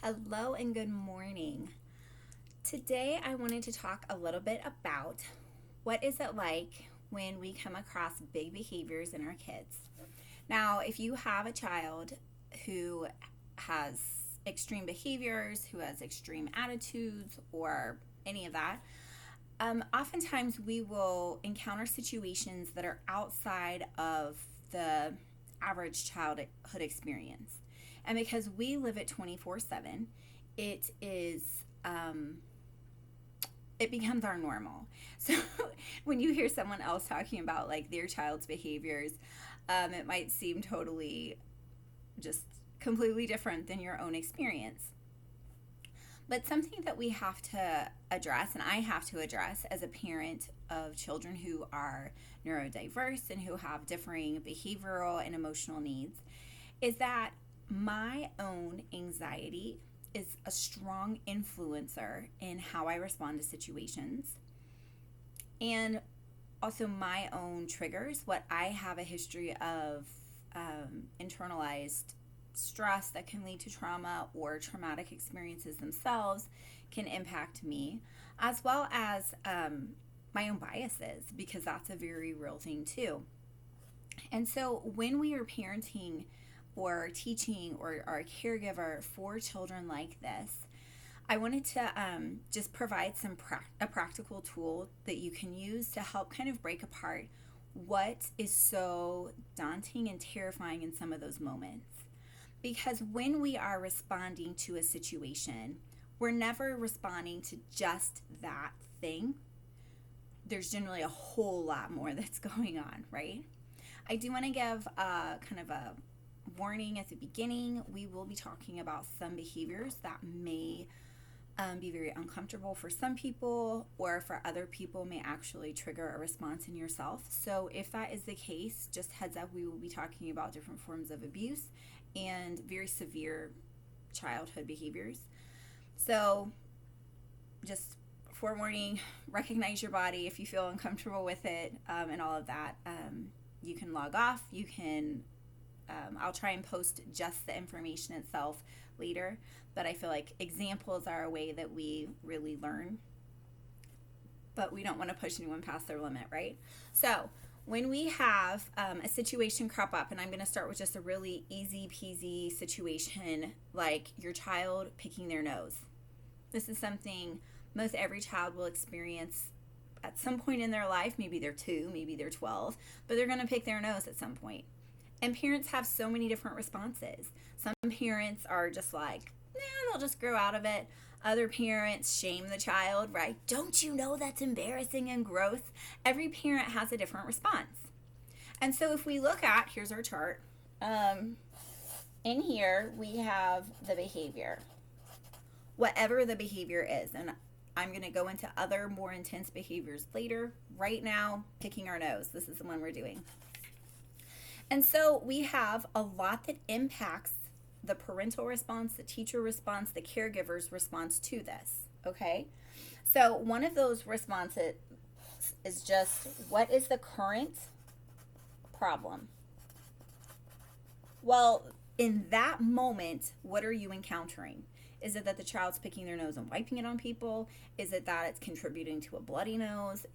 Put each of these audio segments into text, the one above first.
Hello and good morning. Today I wanted to talk a little bit about what is it like when we come across big behaviors in our kids. Now, if you have a child who has extreme behaviors, who has extreme attitudes, or any of that, oftentimes we will encounter situations that are outside of the average childhood experience. And because we live it 24/7, it is it becomes our normal. So when you hear someone else talking about like their child's behaviors, it might seem totally just completely different than your own experience. But something that we have to address, and I have to address as a parent of children who are neurodiverse and who have differing behavioral and emotional needs, is that my own anxiety is a strong influencer in how I respond to situations. And also my own triggers, what I have a history of internalized stress that can lead to trauma or traumatic experiences themselves can impact me, as well as my own biases, because that's a very real thing too. And so when we are parenting or teaching or are a caregiver for children like this, I wanted to just provide a practical tool that you can use to help kind of break apart what is so daunting and terrifying in some of those moments. Because when we are responding to a situation, we're never responding to just that thing. There's generally a whole lot more that's going on, right? I do want to give kind of a warning at the beginning. We will be talking about some behaviors that may be very uncomfortable for some people, or for other people may actually trigger a response in yourself. So if that is the case, just heads up, we will be talking about different forms of abuse and very severe childhood behaviors. So just forewarning, recognize your body if you feel uncomfortable with it, and all of that. You can log off. You can I'll try and post just the information itself later, but I feel like examples are a way that we really learn, but we don't want to push anyone past their limit, right? So when we have a situation crop up, and I'm going to start with just a really easy peasy situation, like your child picking their nose. This is something most every child will experience at some point in their life. Maybe they're 2, maybe they're 12, but they're going to pick their nose at some point. And parents have so many different responses. Some parents are just like, they'll just grow out of it. Other parents shame the child, right? Don't you know that's embarrassing and gross? Every parent has a different response. And so if we look at, here's our chart. In here, we have the behavior. Whatever the behavior is. And I'm going to go into other more intense behaviors later. Right now, picking our nose. This is the one we're doing. And so we have a lot that impacts the parental response, the teacher response, the caregiver's response to this, okay? So one of those responses is just, what is the current problem? Well, in that moment, what are you encountering? Is it that the child's picking their nose and wiping it on people? Is it that it's contributing to a bloody nose?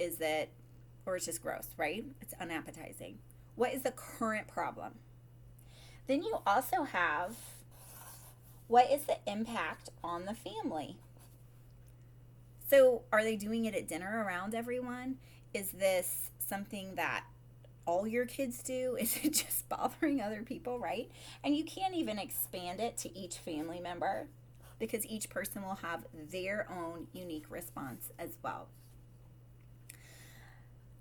Or it's just gross, right? It's unappetizing. What is the current problem? Then you also have, what is the impact on the family? So are they doing it at dinner around everyone? Is this something that all your kids do? Is it just bothering other people, right? And you can't even expand it to each family member, because each person will have their own unique response as well.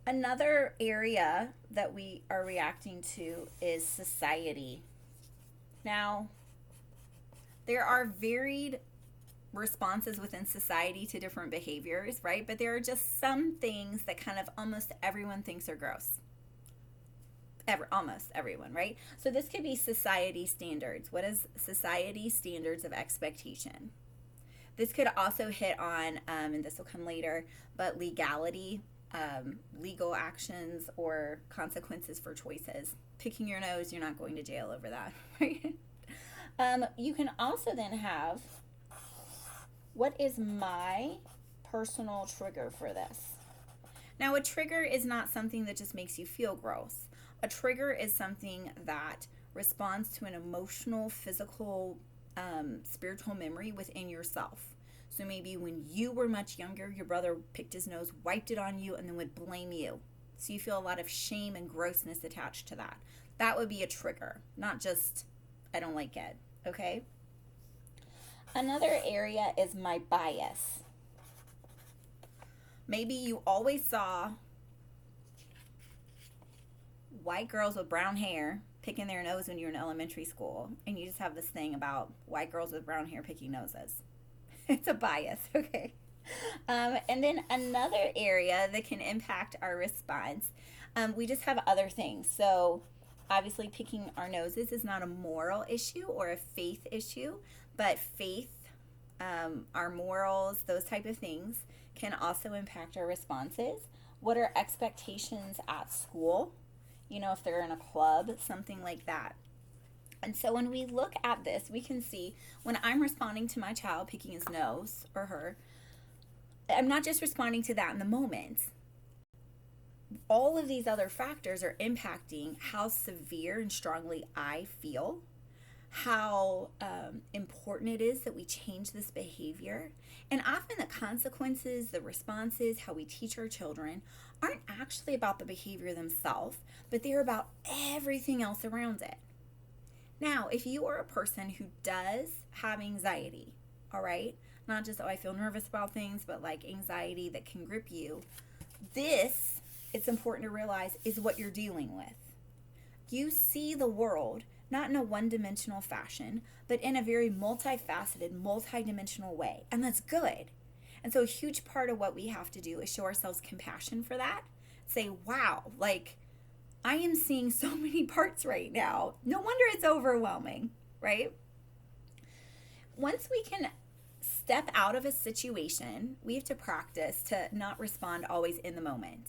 Another area that we are reacting to is society. Now, there are varied responses within society to different behaviors, right? But there are just some things that kind of almost everyone thinks are gross. Almost everyone, right? So this could be society standards. What is society standards of expectation? This could also hit on, and this will come later, but legality, legal actions or consequences for choices. Picking your nose, you're not going to jail over that, right? You can also then have What is my personal trigger for this? Now, a trigger is not something that just makes you feel gross. A trigger is something that responds to an emotional, physical, spiritual memory within yourself. So maybe when you were much younger, your brother picked his nose, wiped it on you, and then would blame you. So you feel a lot of shame and grossness attached to that. That would be a trigger, not just, I don't like it, okay? Another area is my bias. Maybe you always saw white girls with brown hair picking their nose when you were in elementary school, and you just have this thing about white girls with brown hair picking noses. It's a bias, okay? And then another area that can impact our response, we just have other things. So obviously picking our noses is not a moral issue or a faith issue, but faith, our morals, those type of things can also impact our responses. What are expectations at school? You know, if they're in a club, something like that. And so when we look at this, we can see when I'm responding to my child picking his nose or her, I'm not just responding to that in the moment. All of these other factors are impacting how severe and strongly I feel, how important it is that we change this behavior. And often the consequences, the responses, how we teach our children aren't actually about the behavior themselves, but they're about everything else around it. Now, if you are a person who does have anxiety, all right, not just, oh, I feel nervous about things, but like anxiety that can grip you, this, it's important to realize, is what you're dealing with. You see the world not in a one-dimensional fashion, but in a very multifaceted, multi-dimensional way, and that's good. And so a huge part of what we have to do is show ourselves compassion for that. Say, wow, like, I am seeing so many parts right now. No wonder it's overwhelming, right? Once we can step out of a situation, we have to practice to not respond always in the moment.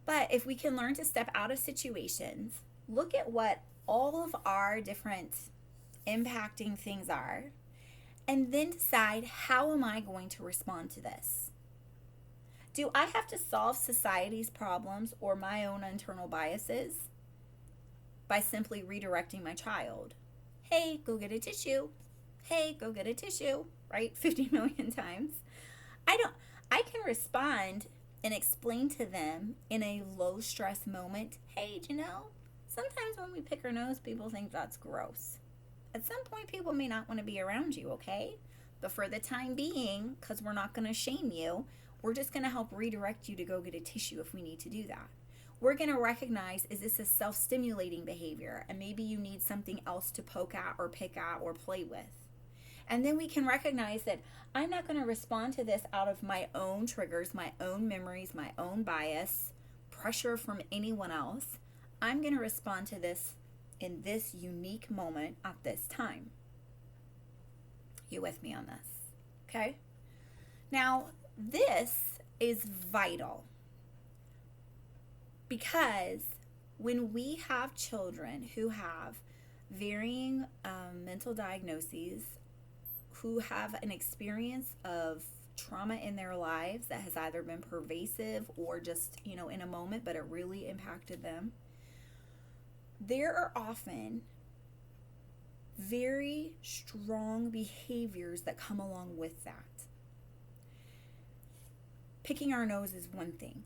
But if we can learn to step out of situations, look at what all of our different impacting things are, and then decide, how am I going to respond to this? Do I have to solve society's problems or my own internal biases by simply redirecting my child? Hey, go get a tissue. Hey, go get a tissue, right? 50 million times. I can respond and explain to them in a low stress moment, hey, do you know, sometimes when we pick our nose, people think that's gross. At some point, people may not want to be around you, okay? But for the time being, because we're not going to shame you, we're just going to help redirect you to go get a tissue if we need to do that. We're going to recognize, is this a self-stimulating behavior? And maybe you need something else to poke at or pick at or play with. And then we can recognize that I'm not going to respond to this out of my own triggers, my own memories, my own bias, pressure from anyone else. I'm going to respond to this in this unique moment at this time. You with me on this? Okay? Now, this is vital because when we have children who have varying mental diagnoses, who have an experience of trauma in their lives that has either been pervasive or just, in a moment, but it really impacted them, there are often very strong behaviors that come along with that. Picking our nose is one thing,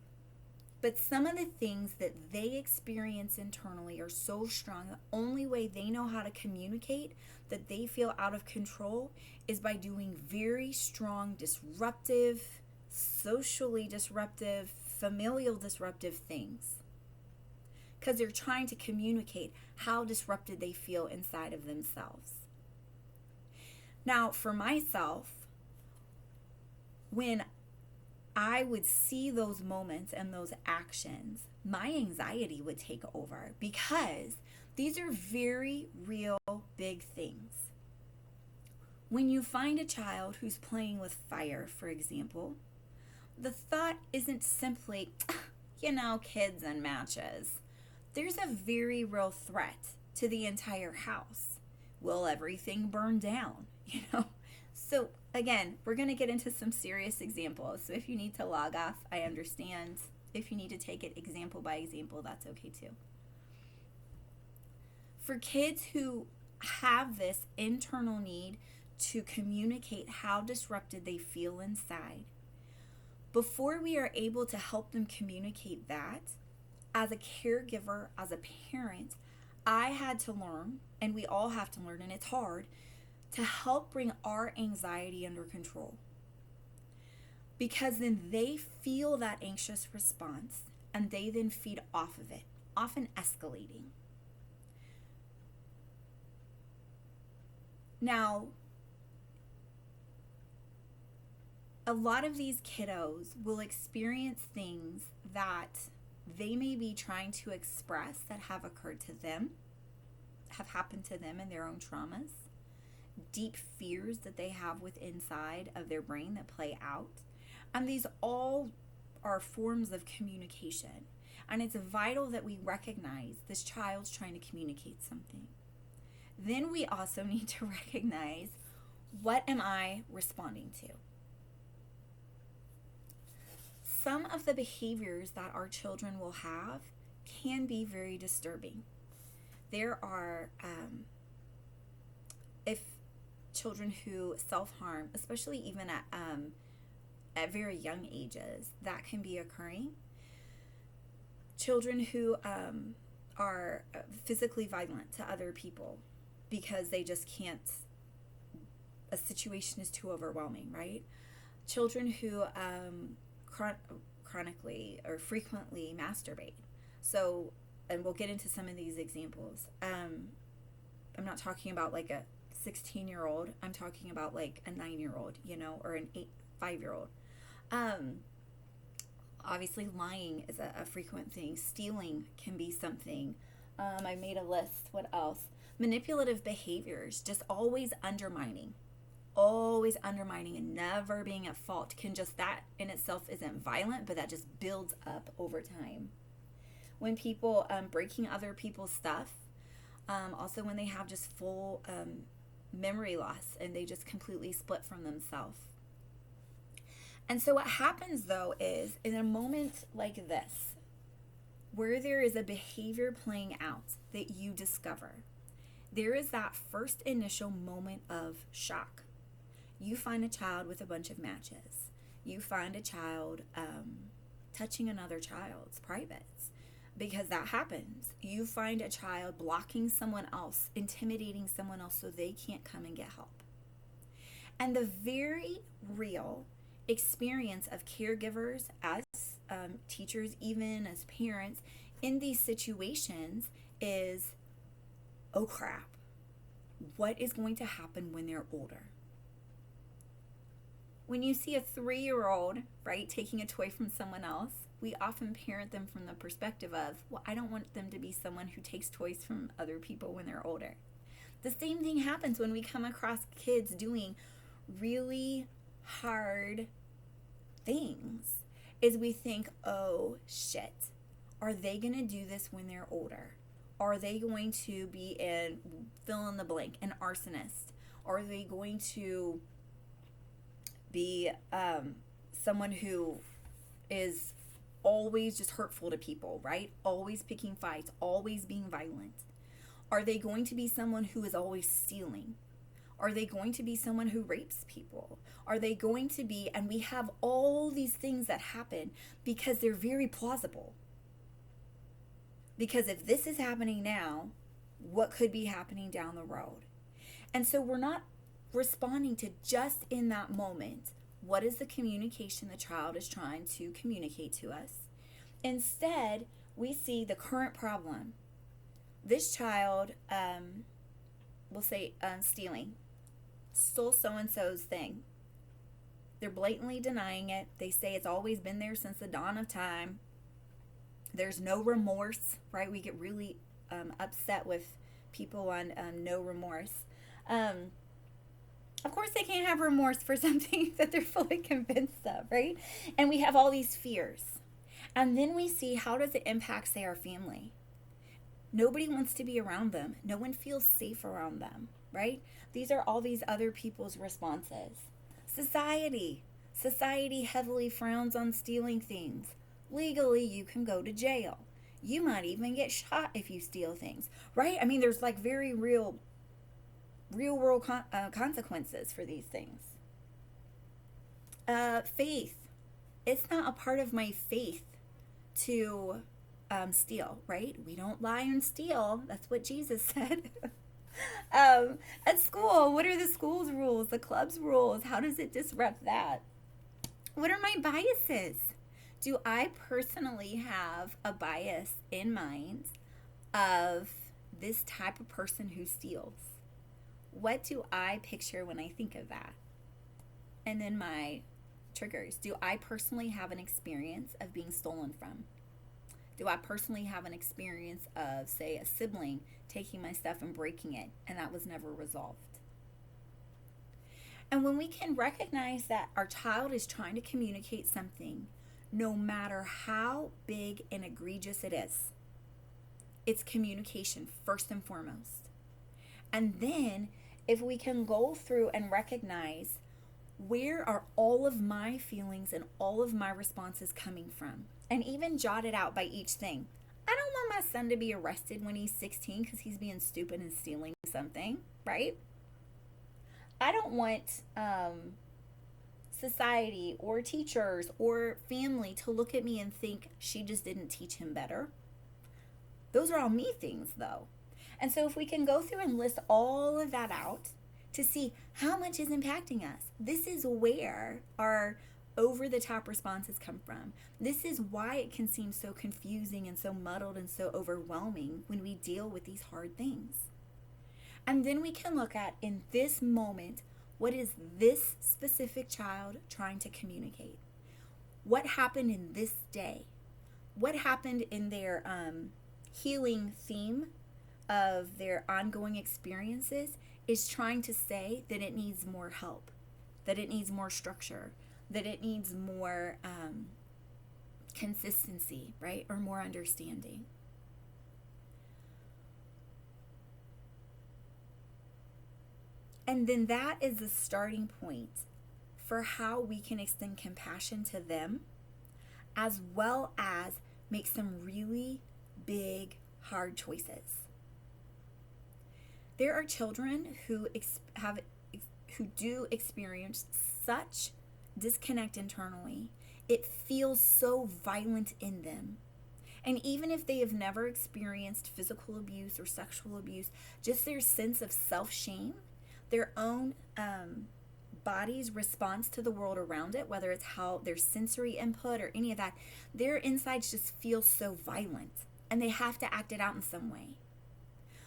but some of the things that they experience internally are so strong, the only way they know how to communicate that they feel out of control is by doing very strong, disruptive, socially disruptive, familial disruptive things. Because they're trying to communicate how disrupted they feel inside of themselves. Now, for myself, when I would see those moments and those actions, my anxiety would take over because these are very real, big things. When you find a child who's playing with fire, for example, the thought isn't simply, kids and matches. There's a very real threat to the entire house. Will everything burn down? So again, we're going to get into some serious examples. So if you need to log off, I understand. If you need to take it example by example, that's okay too. For kids who have this internal need to communicate how disrupted they feel inside, before we are able to help them communicate that, as a caregiver, as a parent, I had to learn, and we all have to learn, and it's hard, to help bring our anxiety under control. Because then they feel that anxious response, and they then feed off of it, often escalating. Now, a lot of these kiddos will experience things that they may be trying to express that have occurred to them, have happened to them in their own traumas, deep fears that they have within inside of their brain that play out. And these all are forms of communication. And it's vital that we recognize this child's trying to communicate something. Then we also need to recognize, what am I responding to? Some of the behaviors that our children will have can be very disturbing. There are, if children who self-harm, especially even at very young ages, that can be occurring. Children who are physically violent to other people because they just can't, a situation is too overwhelming, right? Children who chronically or frequently masturbate. So, and we'll get into some of these examples. I'm not talking about like a 16-year-old. I'm talking about like a 9-year-old, or an 5-year-old. Obviously, lying is a frequent thing. Stealing can be something. I made a list. What else? Manipulative behaviors, just always undermining and never being at fault, can just, that in itself isn't violent, but that just builds up over time. When people breaking other people's stuff, also when they have just full memory loss and they just completely split from themselves. And so what happens though is, in a moment like this, where there is a behavior playing out that you discover, there is that first initial moment of shock. You find a child with a bunch of matches. You find a child touching another child's privates, because that happens. You find a child blocking someone else, intimidating someone else so they can't come and get help. And the very real experience of caregivers, as teachers, even as parents, in these situations is, oh crap, what is going to happen when they're older? When you see a 3-year-old, right, taking a toy from someone else, we often parent them from the perspective of, well, I don't want them to be someone who takes toys from other people when they're older. The same thing happens when we come across kids doing really hard things, is we think, oh shit, are they going to do this when they're older? Are they going to be in, fill in the blank, an arsonist? Are they going to be someone who is always just hurtful to people, right? Always picking fights, always being violent? Are they going to be someone who is always stealing? Are they going to be someone who rapes people? Are they going to be, and we have all these things that happen because they're very plausible. Because if this is happening now, what could be happening down the road? And so we're not responding to just in that moment, what is the communication the child is trying to communicate to us? Instead, we see the current problem. This child, we'll say stealing, stole so-and-so's thing. They're blatantly denying it. They say it's always been there since the dawn of time. There's no remorse, right? We get really upset with people on no remorse. Of course, they can't have remorse for something that they're fully convinced of, right? And we have all these fears. And then we see, how does it impact, say, our family? Nobody wants to be around them. No one feels safe around them, right? These are all these other people's responses. Society. Society heavily frowns on stealing things. Legally, you can go to jail. You might even get shot if you steal things, right? I mean, there's like very real world consequences for these things. Faith. It's not a part of my faith to steal, right? We don't lie and steal. That's what Jesus said. At school, what are the school's rules, the club's rules? How does it disrupt that? What are my biases? Do I personally have a bias in mind of this type of person who steals? What do I picture when I think of that? And then my triggers. Do I personally have an experience of being stolen from? Do I personally have an experience of, say, a sibling taking my stuff and breaking it, and that was never resolved? And when we can recognize that our child is trying to communicate something, no matter how big and egregious it is, it's communication first and foremost. And then if we can go through and recognize, where are all of my feelings and all of my responses coming from? And even jot it out by each thing. I don't want my son to be arrested when he's 16 because he's being stupid and stealing something, right? I don't want society or teachers or family to look at me and think she just didn't teach him better. Those are all me things, though. And so if we can go through and list all of that out to see how much is impacting us, this is where our over-the-top responses come from. This is why it can seem so confusing and so muddled and so overwhelming when we deal with these hard things. And then we can look at, in this moment, what is this specific child trying to communicate? What happened in this day? What happened in their healing theme of their ongoing experiences is trying to say that it needs more help, that it needs more structure, that it needs more consistency, right? Or more understanding. And then that is the starting point for how we can extend compassion to them, as well as make some really big, hard choices. There are children who do experience such disconnect internally. It feels so violent in them. And even if they have never experienced physical abuse or sexual abuse, just their sense of self-shame, their own body's response to the world around it, whether it's how their sensory input or any of that, their insides just feel so violent and they have to act it out in some way.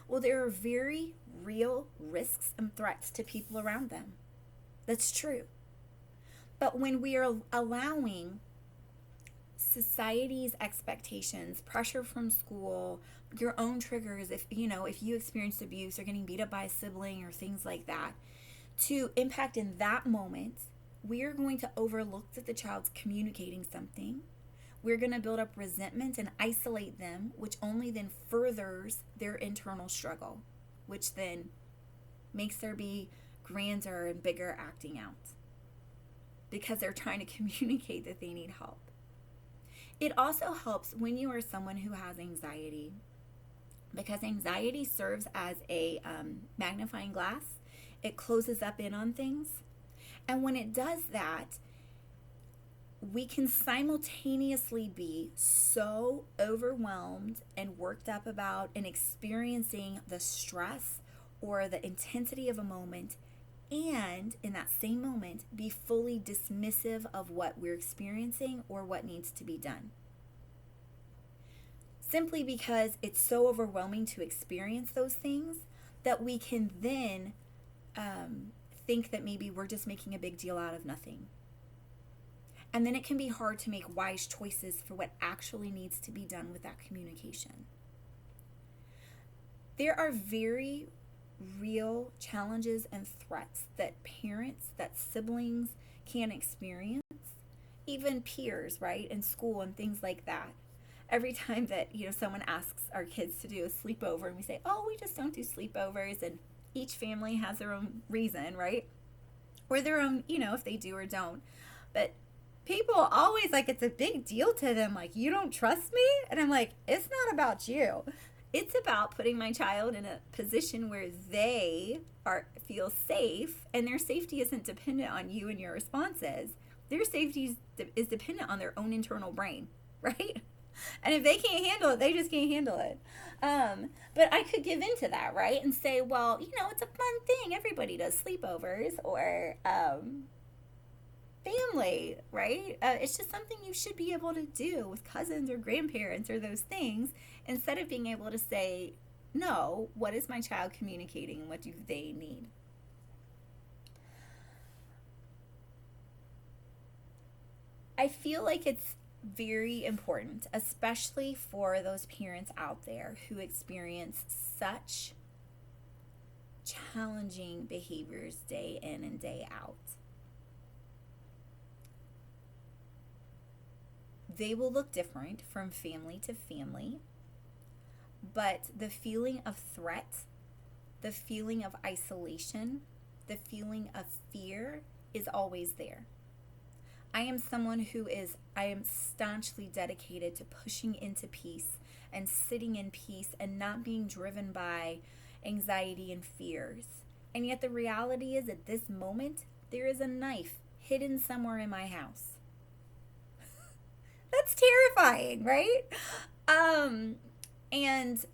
Well, there are very real risks and threats to people around them. That's true. But when we are allowing society's expectations, pressure from school, your own triggers, if you experienced abuse or getting beat up by a sibling or things like that, to impact in that moment, we are going to overlook that the child's communicating something. We're going to build up resentment and isolate them, which only then furthers their internal struggle, which then makes there be grander and bigger acting out because they're trying to communicate that they need help. It also helps when you are someone who has anxiety, because anxiety serves as a magnifying glass. It closes up in on things. And when it does that, we can simultaneously be so overwhelmed and worked up about and experiencing the stress or the intensity of a moment, and in that same moment be fully dismissive of what we're experiencing or what needs to be done. Simply because it's so overwhelming to experience those things that we can then think that maybe we're just making a big deal out of nothing. And then it can be hard to make wise choices for what actually needs to be done with that communication. There are very real challenges and threats that parents, that siblings can experience, even peers, right, in school and things like that. Every time that, someone asks our kids to do a sleepover and we say, oh, we just don't do sleepovers, and each family has their own reason, right? or their own, if they do or don't. But people always like it's a big deal to them, like, you don't trust me? And I'm like, it's not about you. It's about putting my child in a position where they feel safe, and their safety isn't dependent on you and your responses. Their safety is dependent on their own internal brain, right? And if they can't handle it, they just can't handle it. But I could give into that, right? And say, well, it's a fun thing. Everybody does sleepovers or family, right? It's just something you should be able to do with cousins or grandparents or those things, instead of being able to say, no, what is my child communicating? What do they need? I feel like it's very important, especially for those parents out there who experience such challenging behaviors day in and day out. They will look different from family to family, but the feeling of threat, the feeling of isolation, the feeling of fear is always there. I am staunchly dedicated to pushing into peace and sitting in peace and not being driven by anxiety and fears. And yet the reality is, at this moment, there is a knife hidden somewhere in my house. That's terrifying, right? And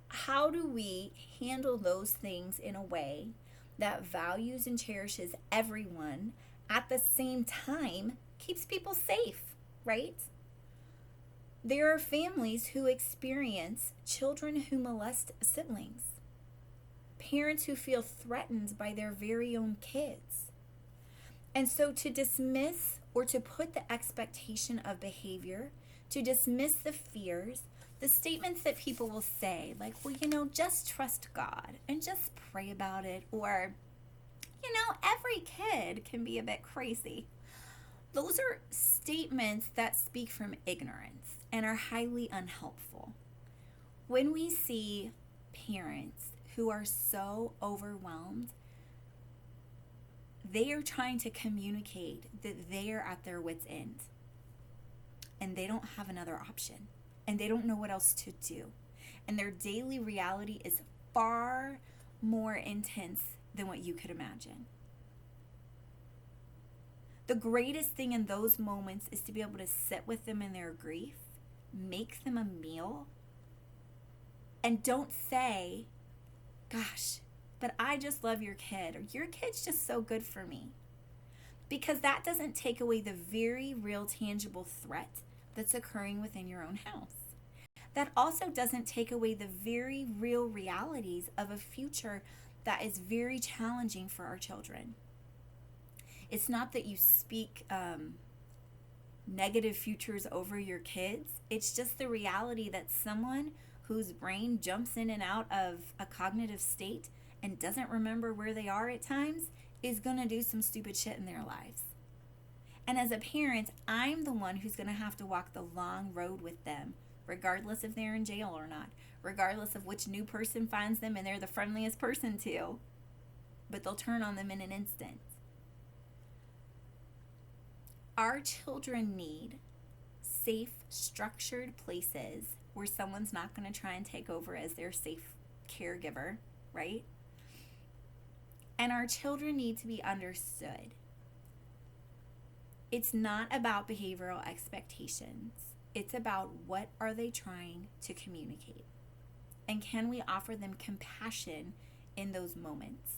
how do we handle those things in a way that values and cherishes everyone, at the same time keeps people safe, right? There are families who experience children who molest siblings, parents who feel threatened by their very own kids. And so to dismiss or to put the expectation of behavior, to dismiss the fears, the statements that people will say, like, well, just trust God and just pray about it, or, every kid can be a bit crazy. Those are statements that speak from ignorance and are highly unhelpful. When we see parents who are so overwhelmed, they are trying to communicate that they are at their wits' end and they don't have another option and they don't know what else to do. And their daily reality is far more intense than what you could imagine. The greatest thing in those moments is to be able to sit with them in their grief, make them a meal, and don't say, gosh, but I just love your kid, or your kid's just so good for me. Because that doesn't take away the very real, tangible threat that's occurring within your own house. That also doesn't take away the very real realities of a future that is very challenging for our children. It's not that you speak negative futures over your kids. It's just the reality that someone whose brain jumps in and out of a cognitive state and doesn't remember where they are at times is going to do some stupid shit in their lives. And as a parent, I'm the one who's going to have to walk the long road with them, regardless if they're in jail or not, regardless of which new person finds them and they're the friendliest person to, but they'll turn on them in an instant. Our children need safe, structured places where someone's not going to try and take over as their safe caregiver, right? And our children need to be understood. It's not about behavioral expectations. It's about what are they trying to communicate? And can we offer them compassion in those moments?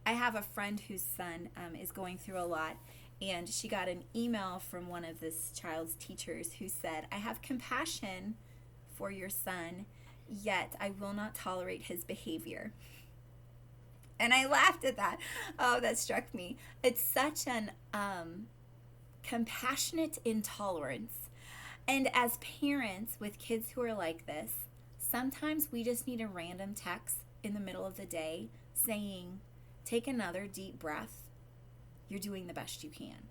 I have a friend whose son is going through a lot, and she got an email from one of this child's teachers who said, I have compassion for your son, yet I will not tolerate his behavior. And I laughed at that. Oh, that struck me. It's such an compassionate intolerance. And as parents with kids who are like this, sometimes we just need a random text in the middle of the day saying, take another deep breath. You're doing the best you can.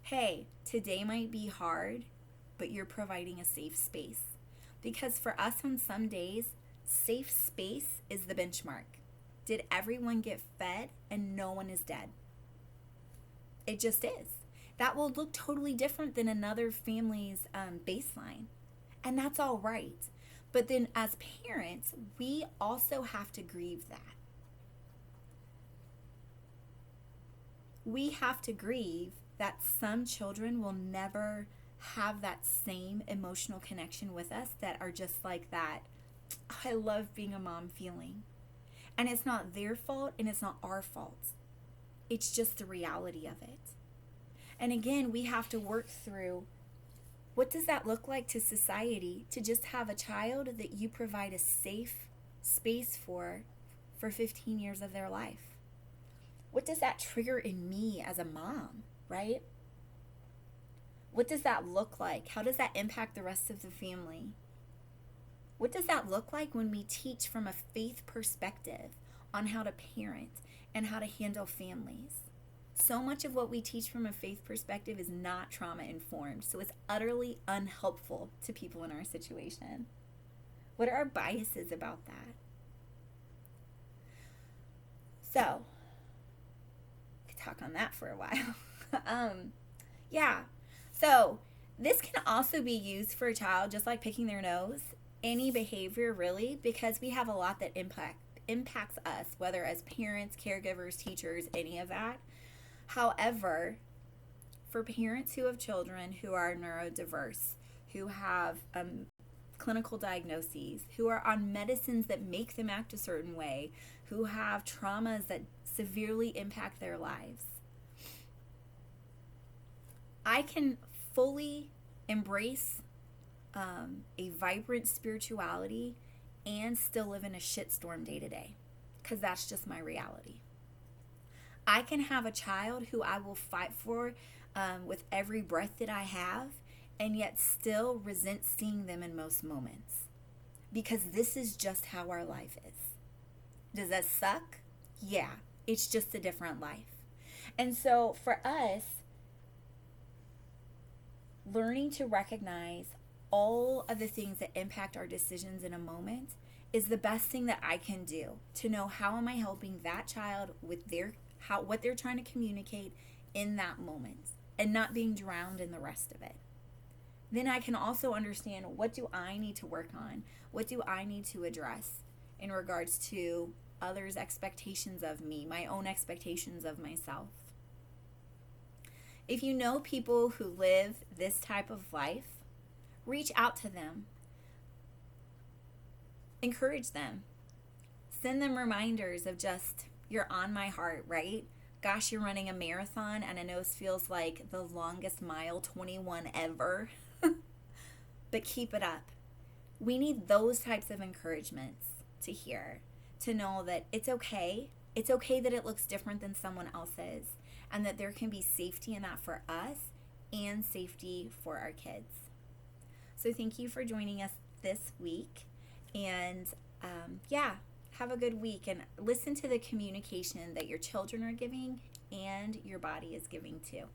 Hey, today might be hard, but you're providing a safe space. Because for us on some days, safe space is the benchmark. did everyone get fed and no one is dead? It just is. That will look totally different than another family's baseline. And that's all right. But then as parents, we also have to grieve that. We have to grieve that some children will never have that same emotional connection with us that are just like that, I love being a mom feeling. And it's not their fault and it's not our fault. It's just the reality of it. And again, we have to work through, what does that look like to society to just have a child that you provide a safe space for 15 years of their life? What does that trigger in me as a mom, right? What does that look like? How does that impact the rest of the family? What does that look like when we teach from a faith perspective on how to parent and how to handle families? So much of what we teach from a faith perspective is not trauma informed, so it's utterly unhelpful to people in our situation. What are our biases about that? So, we could talk on that for a while. Yeah. So, this can also be used for a child, just like picking their nose, any behavior really, because we have a lot that impacts us, whether as parents, caregivers, teachers, any of that. However, for parents who have children who are neurodiverse, who have clinical diagnoses, who are on medicines that make them act a certain way, who have traumas that severely impact their lives, I can fully embrace a vibrant spirituality and still live in a shitstorm day to day, because that's just my reality. I can have a child who I will fight for with every breath that I have, and yet still resent seeing them in most moments, because this is just how our life is. Does that suck? Yeah, it's just a different life. And so for us, learning to recognize all of the things that impact our decisions in a moment is the best thing that I can do to know how am I helping that child with what they're trying to communicate in that moment and not being drowned in the rest of it. Then I can also understand, what do I need to work on? What do I need to address in regards to others' expectations of me, my own expectations of myself? If you know people who live this type of life, reach out to them. Encourage them. Send them reminders of just, you're on my heart, right? Gosh, you're running a marathon, and I know it feels like the longest mile, 21 ever. But keep it up. We need those types of encouragements to hear, to know that it's okay. It's okay that it looks different than someone else's, and that there can be safety in that for us and safety for our kids. So thank you for joining us this week. And have a good week, and listen to the communication that your children are giving and your body is giving too.